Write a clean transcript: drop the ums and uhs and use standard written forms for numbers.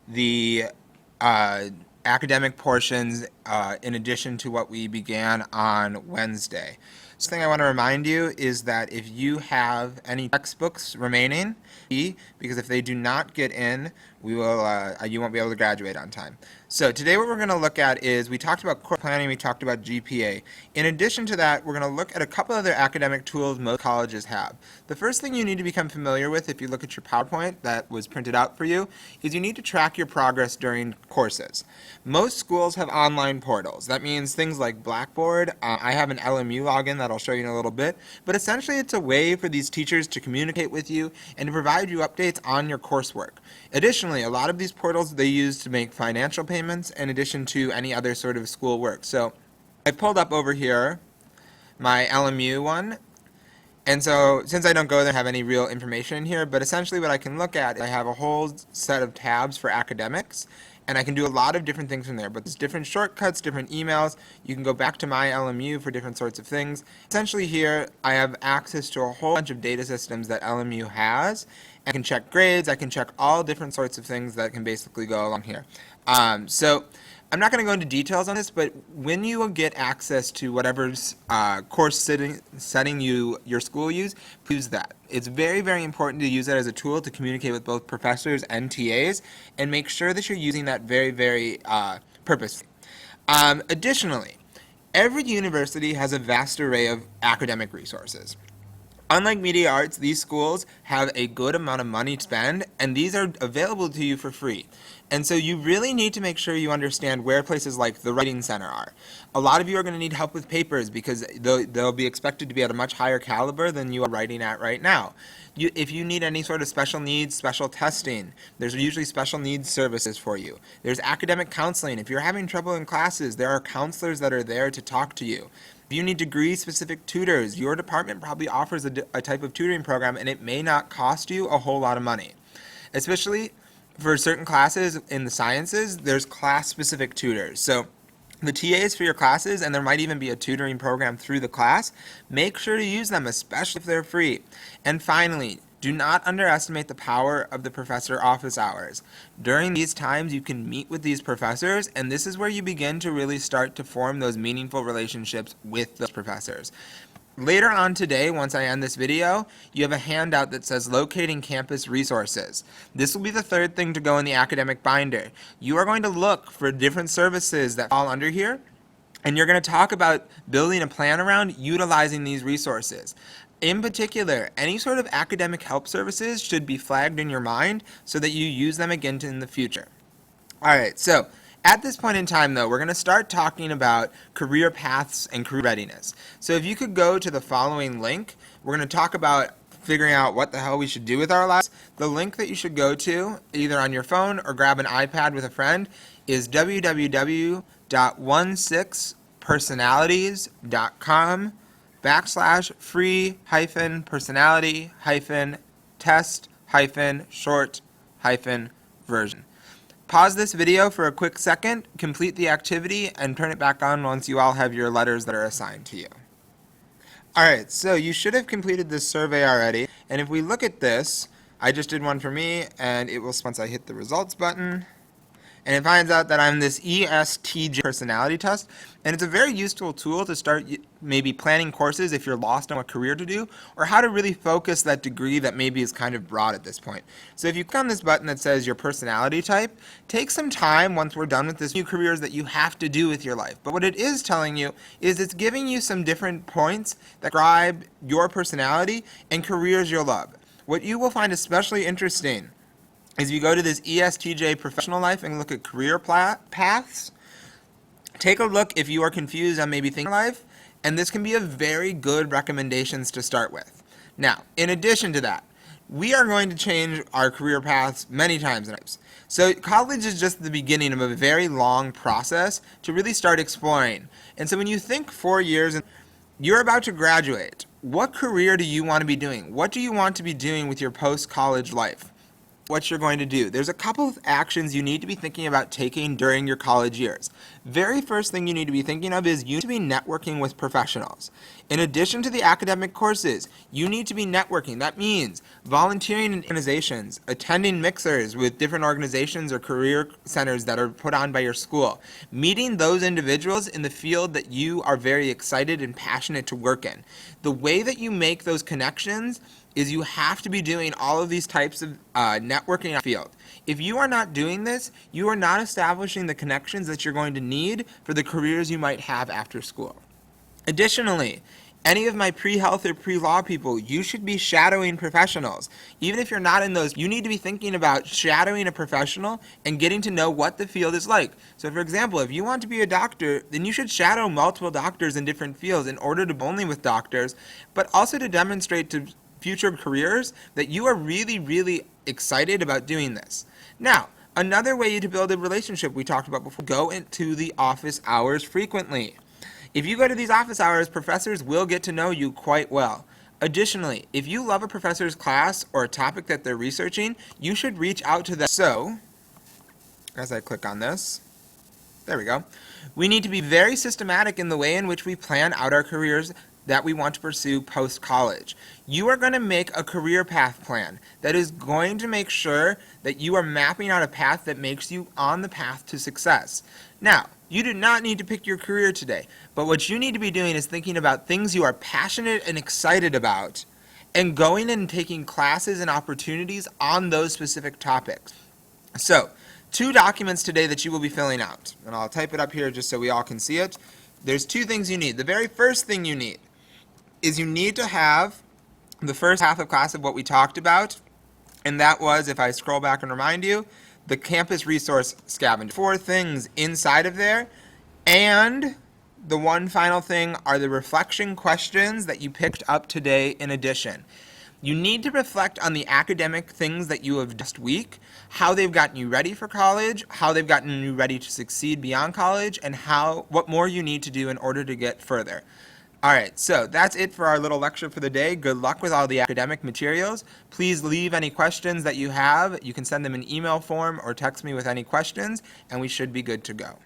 the uh, academic portions in addition to what we began on Wednesday. So the thing I want to remind you is that if you have any textbooks remaining, because if they do not get in, we will you won't be able to graduate on time. So today what we're going to look at is, we talked about course planning, we talked about GPA. In addition to that, we're going to look at a couple other academic tools most colleges have. The first thing you need to become familiar with, if you look at your PowerPoint that was printed out for you, is you need to track your progress during courses. Most schools have online portals. That means things like Blackboard. I have an LMU login that I'll show you in a little bit, but essentially it's a way for these teachers to communicate with you and to provide you updates on your coursework. Additionally, a lot of these portals they use to make financial payments in addition to any other sort of school work. So I pulled up over here my LMU one, and so since I don't go there and have any real information in here, but essentially what I can look at, I have a whole set of tabs for academics, and I can do a lot of different things from there. But there's different shortcuts, different emails. You can go back to my LMU for different sorts of things. Essentially here, I have access to a whole bunch of data systems that LMU has. I can check grades, I can check all different sorts of things that can basically go along here. So I'm not going to go into details on this, but when you get access to whatever course setting your school use that. It's very, very important to use that as a tool to communicate with both professors and TAs, and make sure that you're using that very, very purposefully. Additionally, every university has a vast array of academic resources. Unlike media arts, these schools have a good amount of money to spend, and these are available to you for free. And so you really need to make sure you understand where places like the Writing Center are. A lot of you are going to need help with papers because they'll be expected to be at a much higher caliber than you are writing at right now. If you need any sort of special needs, special testing, there's usually special needs services for you. There's academic counseling. If you're having trouble in classes, there are counselors that are there to talk to you. If you need degree-specific tutors, your department probably offers a type of tutoring program, and it may not cost you a whole lot of money. Especially for certain classes in the sciences, there's class-specific tutors. So the TAs for your classes, and there might even be a tutoring program through the class, make sure to use them, especially if they're free. And finally, do not underestimate the power of the professor office hours. During these times, you can meet with these professors, and this is where you begin to really start to form those meaningful relationships with those professors. Later on today, once I end this video, you have a handout that says Locating Campus Resources. This will be the third thing to go in the academic binder. You are going to look for different services that fall under here, and you're going to talk about building a plan around utilizing these resources. In particular, any sort of academic help services should be flagged in your mind so that you use them again in the future. Alright, so at this point in time though, we're going to start talking about career paths and career readiness. So if you could go to the following link, we're going to talk about figuring out what the hell we should do with our lives. The link that you should go to, either on your phone or grab an iPad with a friend, is www.1six personalities.com/free-personality-test-short-version. Pause this video for a quick second, complete the activity, and turn it back on once you all have your letters that are assigned to you. Alright, so you should have completed this survey already, and if we look at this, I just did one for me, and it will, once I hit the results button, and it finds out that I'm this ESTJ personality test, and it's a very useful tool to start maybe planning courses if you're lost on what career to do, or how to really focus that degree that maybe is kind of broad at this point. So if you click on this button that says your personality type, take some time once we're done with this new careers that you have to do with your life. But what it is telling you is it's giving you some different points that describe your personality and careers you'll love. What you will find especially interesting is if you go to this ESTJ professional life and look at career paths, take a look if you are confused on maybe thinking life, and this can be a very good recommendations to start with. Now, in addition to that, we are going to change our career paths many times in our lives. So college is just the beginning of a very long process to really start exploring. And so when you think 4 years and you're about to graduate, what career do you want to be doing? What do you want to be doing with your post-college life? what you're going to do. There's a couple of actions you need to be thinking about taking during your college years. Very first thing you need to be thinking of is you need to be networking with professionals. In addition to the academic courses, you need to be networking. That means volunteering in organizations, attending mixers with different organizations or career centers that are put on by your school, meeting those individuals in the field that you are very excited and passionate to work in. The way that you make those connections is you have to be doing all of these types of networking in the field. If you are not doing this, you are not establishing the connections that you're going to need for the careers you might have after school. Additionally, any of my pre-health or pre-law people, you should be shadowing professionals. Even if you're not in those, you need to be thinking about shadowing a professional and getting to know what the field is like. So for example, if you want to be a doctor, then you should shadow multiple doctors in different fields in order to only with doctors, but also to demonstrate to future careers that you are really, really excited about doing this. Now, another way to build a relationship we talked about before, go into the office hours frequently. If you go to these office hours, professors will get to know you quite well. Additionally, if you love a professor's class or a topic that they're researching, you should reach out to them. So, as I click on this, there we go. We need to be very systematic in the way in which we plan out our careers that we want to pursue post-college. You are going to make a career path plan that is going to make sure that you are mapping out a path that makes you on the path to success. Now, you do not need to pick your career today, but what you need to be doing is thinking about things you are passionate and excited about and going and taking classes and opportunities on those specific topics. So, 2 documents today that you will be filling out, and I'll type it up here just so we all can see it. There's 2 things you need. The very first thing you need is you need to have the first half of class of what we talked about, and that was, if I scroll back and remind you, the campus resource scavenger. 4 things inside of there, and the one final thing are the reflection questions that you picked up today in addition. You need to reflect on the academic things that you have done last week, how they've gotten you ready for college, how they've gotten you ready to succeed beyond college, and what more you need to do in order to get further. All right, so that's it for our little lecture for the day. Good luck with all the academic materials. Please leave any questions that you have. You can send them in email form or text me with any questions, and we should be good to go.